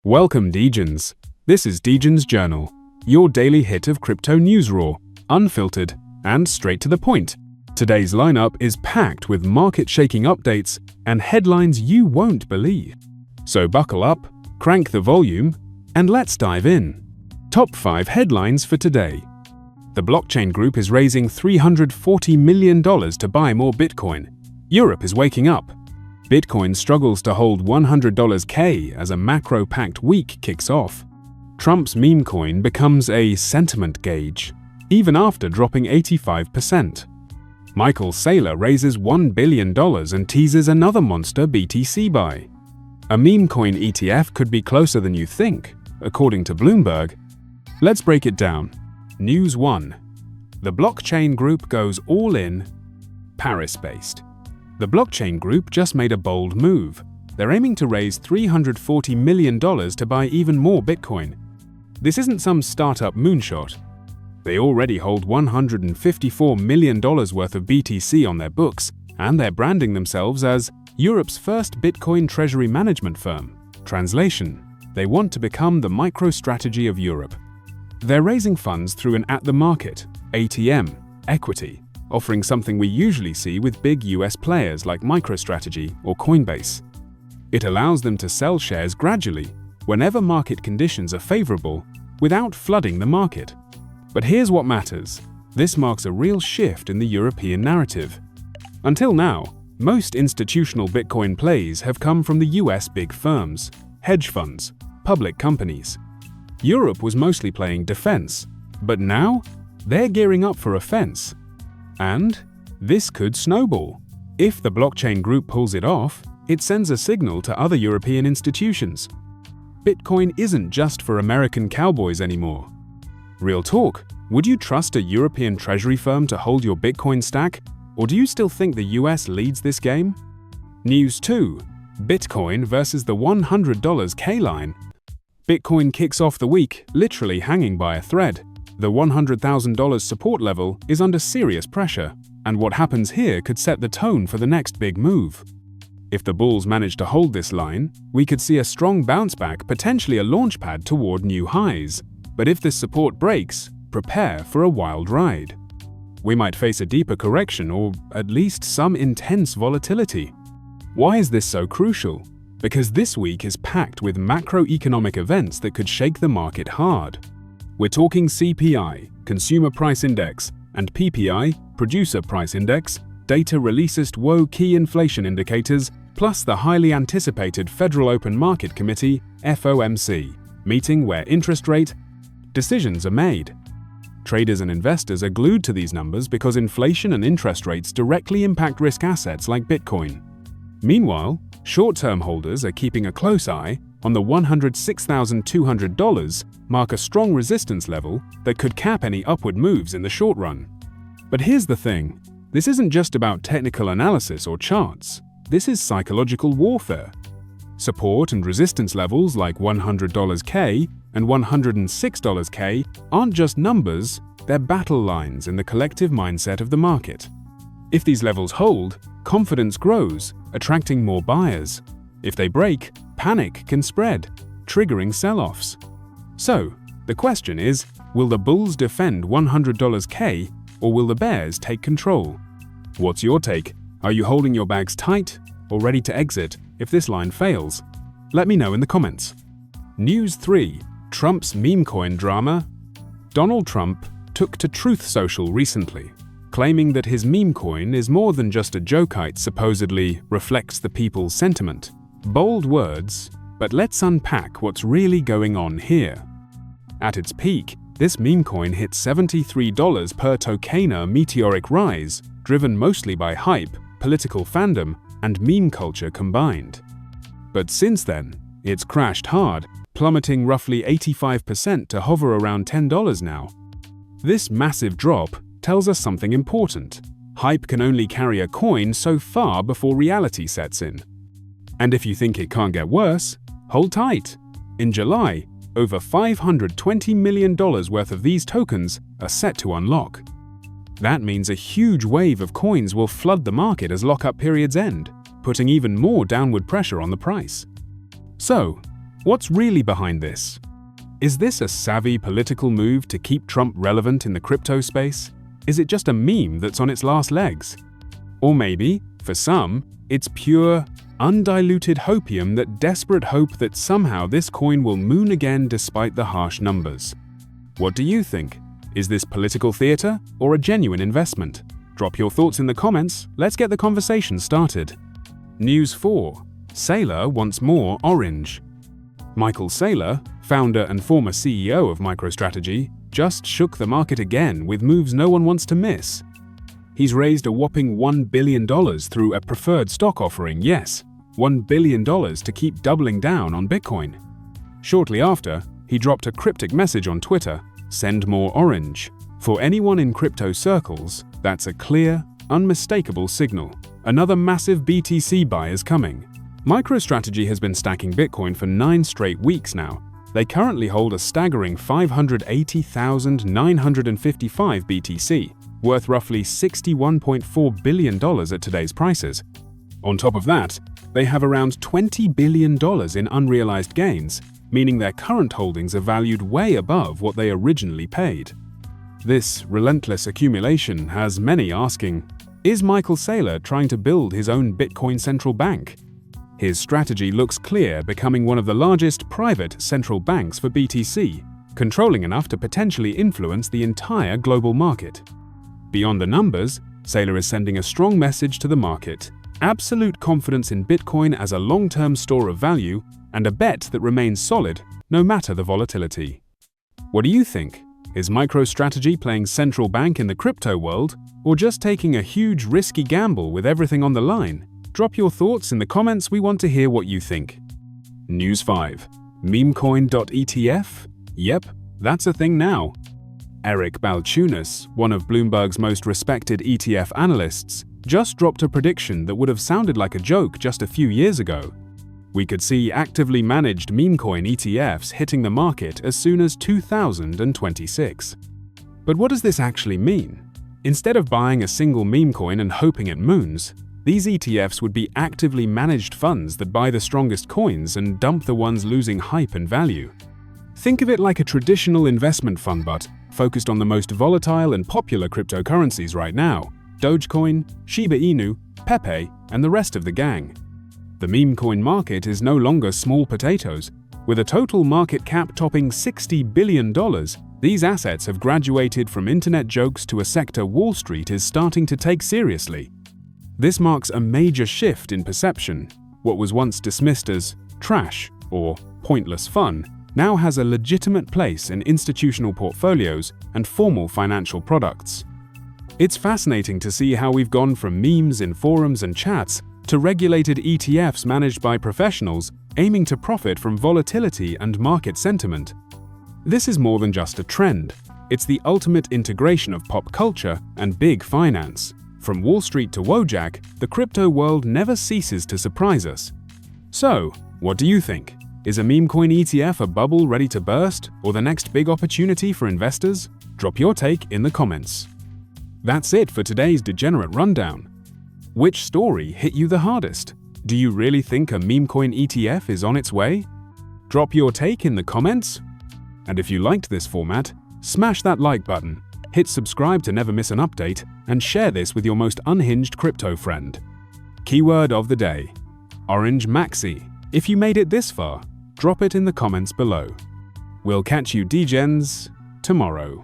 Welcome, Degens. This is Degens Journal, your daily hit of crypto news raw, unfiltered, and straight to the point. Today's lineup is packed with market-shaking updates and headlines you won't believe. So buckle up, crank the volume, and let's dive in. Top 5 headlines for today. The blockchain group is raising $340 million to buy more Bitcoin. Europe is waking up. Bitcoin struggles to hold $100K as a macro-packed week kicks off. Trump's Memecoin becomes a sentiment gauge, even after dropping 85%. Saylor raises $1 billion and teases another monster BTC buy. A Memecoin ETF could be closer than you think, according to Bloomberg. Let's break it down. News 1. The blockchain group goes all in. Paris-based. The blockchain group just made a bold move. They're aiming to raise $340 million to buy even more Bitcoin. This isn't some startup moonshot. They already hold $154 million worth of BTC on their books, and they're branding themselves as Europe's first Bitcoin treasury management firm. Translation: they want to become the MicroStrategy of Europe. They're raising funds through an at-the-market, ATM, equity, offering something we usually see with big US players like MicroStrategy or Coinbase. It allows them to sell shares gradually, whenever market conditions are favorable, without flooding the market. But here's what matters. This marks a real shift in the European narrative. Until now, most institutional Bitcoin plays have come from the US big firms, hedge funds, public companies. Europe was mostly playing defense, but now they're gearing up for offense. And this could snowball. If the blockchain group pulls it off, it sends a signal to other European institutions. Bitcoin isn't just for American cowboys anymore. Real talk, would you trust a European treasury firm to hold your Bitcoin stack, or do you still think the US leads this game? News 2. Bitcoin versus the $100 K-line. Bitcoin kicks off the week literally hanging by a thread. The $100,000 support level is under serious pressure, and what happens here could set the tone for the next big move. If the bulls manage to hold this line, we could see a strong bounce back, potentially a launchpad toward new highs. But if this support breaks, prepare for a wild ride. We might face a deeper correction or at least some intense volatility. Why is this so crucial? Because this week is packed with macroeconomic events that could shake the market hard. We're talking CPI, Consumer Price Index, and PPI, Producer Price Index, data released key inflation indicators, plus the highly anticipated Federal Open Market Committee, FOMC, meeting where interest rate decisions are made. Traders and investors are glued to these numbers because inflation and interest rates directly impact risk assets like Bitcoin. Meanwhile, short-term holders are keeping a close eye on the $106,200 mark, a strong resistance level that could cap any upward moves in the short run. But here's the thing, this isn't just about technical analysis or charts, this is psychological warfare. Support and resistance levels like $100K and $106K aren't just numbers, they're battle lines in the collective mindset of the market. If these levels hold, confidence grows, attracting more buyers. If they break, panic can spread, triggering sell-offs. So, the question is, will the bulls defend $100K or will the bears take control? What's your take? Are you holding your bags tight or ready to exit if this line fails? Let me know in the comments. News 3. Trump's Memecoin drama. Donald Trump took to Truth Social recently, claiming that his Memecoin is more than just a joke supposedly reflects the people's sentiment. Bold words, but let's unpack what's really going on here. At its peak, this Memecoin hit $73 per token, a meteoric rise, driven mostly by hype, political fandom, and meme culture combined. But since then, it's crashed hard, plummeting roughly 85% to hover around $10 now. This massive drop tells us something important. Hype can only carry a coin so far before reality sets in. And if you think it can't get worse, hold tight. In July, over $520 million worth of these tokens are set to unlock. That means a huge wave of coins will flood the market as lockup periods end, putting even more downward pressure on the price. So, What's really behind this? Is this a savvy political move to keep Trump relevant in the crypto space? Is it just a meme that's on its last legs? Or maybe, for some, it's pure, undiluted hopium, that desperate hope that somehow this coin will moon again despite the harsh numbers. What do you think? Is this political theater or a genuine investment? Drop your thoughts in the comments. Let's get the conversation started. News 4. Saylor wants more orange. Michael Saylor, founder and former CEO of MicroStrategy, just shook the market again with moves no one wants to miss. He's raised a whopping $1 billion through a preferred stock offering, yes, $1 billion to keep doubling down on Bitcoin. Shortly after, he dropped a cryptic message on Twitter, "Send more orange." For anyone in crypto circles, that's a clear, unmistakable signal. Another massive BTC buy is coming. MicroStrategy has been stacking Bitcoin for 9 straight weeks now. They currently hold a staggering 580,955 BTC, worth roughly $61.4 billion at today's prices. On top of that, they have around $20 billion in unrealized gains, meaning their current holdings are valued way above what they originally paid. This relentless accumulation has many asking, is Michael Saylor trying to build his own Bitcoin central bank? His strategy looks clear, becoming one of the largest private central banks for BTC, controlling enough to potentially influence the entire global market. Beyond the numbers, Saylor is sending a strong message to the market: absolute confidence in Bitcoin as a long-term store of value and a bet that remains solid no matter the volatility. What do you think? Is MicroStrategy playing central bank in the crypto world, or just taking a huge risky gamble with everything on the line? Drop your thoughts in the comments. We want to hear what you think. News 5. Memecoin.ETF? Yep, that's a thing now. Eric Balchunas, one of Bloomberg's most respected ETF analysts, just dropped a prediction that would have sounded like a joke just a few years ago. We could see actively managed Memecoin ETFs hitting the market as soon as 2026. But what does this actually mean? Instead of buying a single meme coin and hoping it moons, these ETFs would be actively managed funds that buy the strongest coins and dump the ones losing hype and value. Think of it like a traditional investment fund, but focused on the most volatile and popular cryptocurrencies right now: Dogecoin, Shiba Inu, Pepe, and the rest of the gang. The meme coin market is no longer small potatoes. With a total market cap topping $60 billion, these assets have graduated from internet jokes to a sector Wall Street is starting to take seriously. This marks a major shift in perception. What was once dismissed as trash or pointless fun now has a legitimate place in institutional portfolios and formal financial products. It's fascinating to see how we've gone from memes in forums and chats to regulated ETFs managed by professionals aiming to profit from volatility and market sentiment. This is more than just a trend. It's the ultimate integration of pop culture and big finance. From Wall Street to Wojak, the crypto world never ceases to surprise us. So, what do you think? Is a Memecoin ETF a bubble ready to burst, or the next big opportunity for investors? Drop your take in the comments. That's it for today's Degenerate Rundown. Which story hit you the hardest? Do you really think a Memecoin ETF is on its way? Drop your take in the comments. And if you liked this format, smash that like button, hit subscribe to never miss an update, and share this with your most unhinged crypto friend. Keyword of the day: Orange MAXI. If you made it this far, drop it in the comments below. We'll catch you Degens tomorrow.